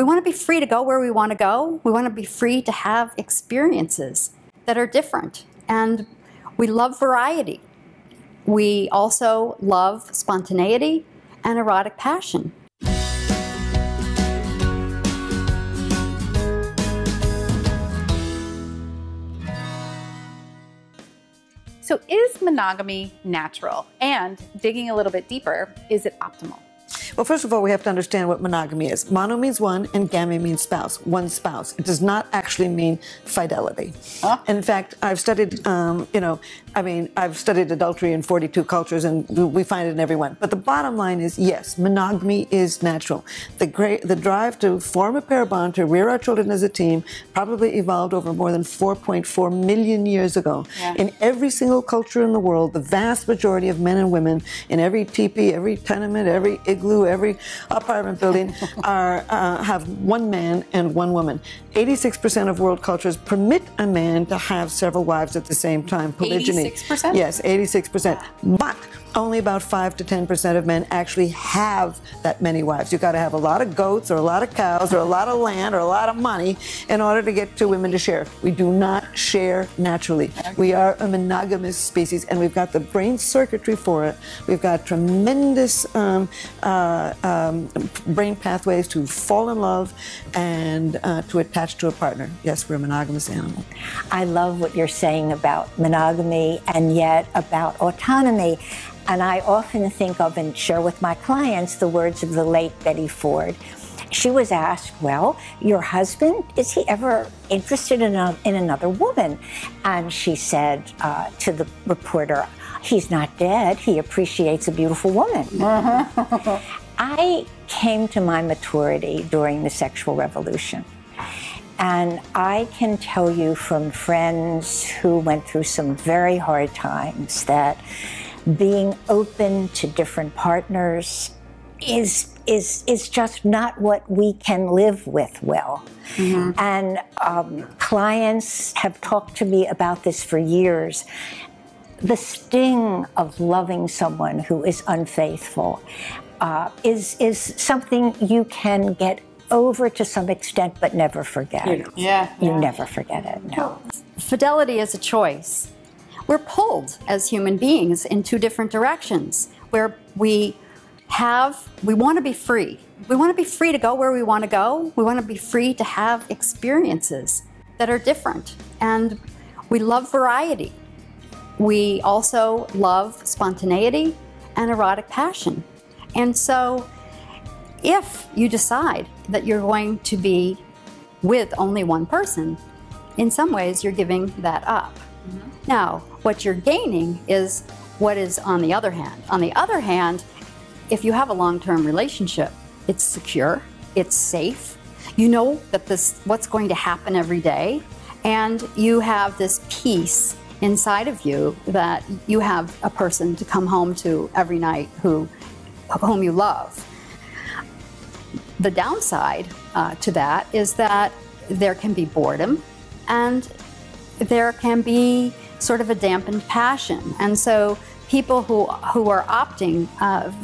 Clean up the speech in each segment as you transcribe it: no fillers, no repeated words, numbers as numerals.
We want to be free to go where we want to go. We want to be free to have experiences that are different. And we love variety. We also love spontaneity and erotic passion. So is monogamy natural? And digging a little bit deeper, is it optimal? Well, first of all, we have to understand what monogamy is. Mono means one, and gamy means spouse, one spouse. It does not actually mean fidelity. Huh? In fact, I've studied, I've studied adultery in 42 cultures, and we find it in everyone. But the bottom line is, yes, monogamy is natural. The drive to form a pair bond, to rear our children as a team, probably evolved over more than 4.4 million years ago. Yeah. In every single culture in the world, the vast majority of men and women, in every teepee, every tenement, every igloo, every apartment building have one man and one woman. 86% of world cultures permit a man to have several wives at the same time. Polygyny. 86%? Yes, 86%. But only about 5 to 10% of men actually have that many wives. You've got to have a lot of goats or a lot of cows or a lot of land or a lot of money in order to get two women to share. We do not share naturally. We are a monogamous species, and we've got the brain circuitry for it. We've got tremendous brain pathways to fall in love and to attach to a partner. Yes, we're a monogamous animal. I love what you're saying about monogamy and yet about autonomy. And I often think of and share with my clients the words of the late Betty Ford. She was asked, well, your husband, is he ever interested in another woman? And she said to the reporter, he's not dead, he appreciates a beautiful woman. I came to my maturity during the sexual revolution. And I can tell you from friends who went through some very hard times that being open to different partners is just not what we can live with well. Mm-hmm. And clients have talked to me about this for years. The sting of loving someone who is unfaithful is something you can get over to some extent, but never forget. You never forget it, no. Fidelity is a choice. We're pulled as human beings in two different directions, where we want to be free. We want to be free to go where we want to go. We want to be free to have experiences that are different. And we love variety. We also love spontaneity and erotic passion. And so if you decide that you're going to be with only one person, in some ways you're giving that up. Mm-hmm. Now, what you're gaining is what is on the other hand. On the other hand, if you have a long-term relationship, it's secure, it's safe, you know that what's going to happen every day, and you have this peace inside of you that you have a person to come home to every night whom you love. The downside to that is that there can be boredom, and there can be sort of a dampened passion. And so people who are opting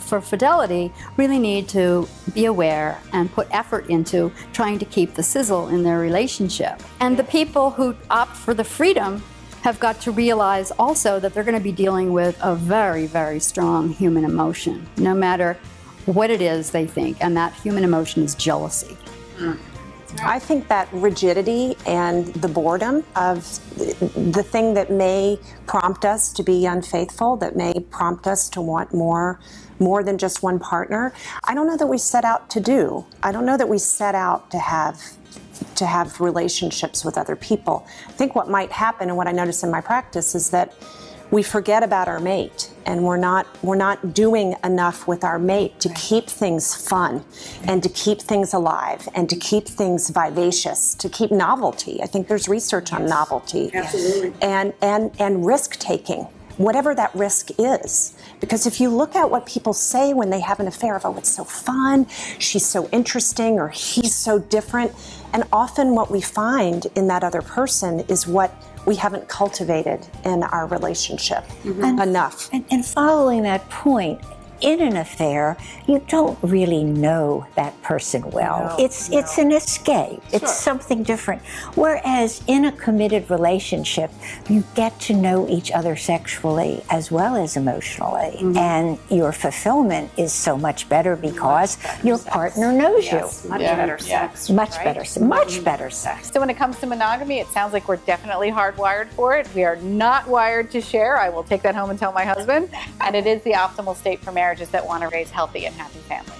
for fidelity really need to be aware and put effort into trying to keep the sizzle in their relationship. And the people who opt for the freedom have got to realize also that they're going to be dealing with a very, very strong human emotion, no matter what it is they think, and that human emotion is jealousy. I think that rigidity and the boredom of the thing that may prompt us to be unfaithful, that may prompt us to want more than just one partner, I don't know that we set out to do. I don't know that we set out to have relationships with other people. I think what might happen, and what I notice in my practice, is that we forget about our mate, and we're not doing enough with our mate to keep things fun and to keep things alive and to keep things vivacious, to keep novelty. I think there's research on novelty. Absolutely. And risk taking, whatever that risk is. Because if you look at what people say when they have an affair of, oh, it's so fun, she's so interesting, or he's so different, and often what we find in that other person is what we haven't cultivated in our relationship enough. And following that point, in an affair, you don't really know that person well. It's an escape. It's something different. Whereas in a committed relationship, you get to know each other sexually as well as emotionally. And your fulfillment is so much better because your partner knows you. Much better sex. Much better sex. So when it comes to monogamy, it sounds like we're definitely hardwired for it. We are not wired to share. I will take that home and tell my husband. And it is the optimal state for marriages that want to raise healthy and happy families.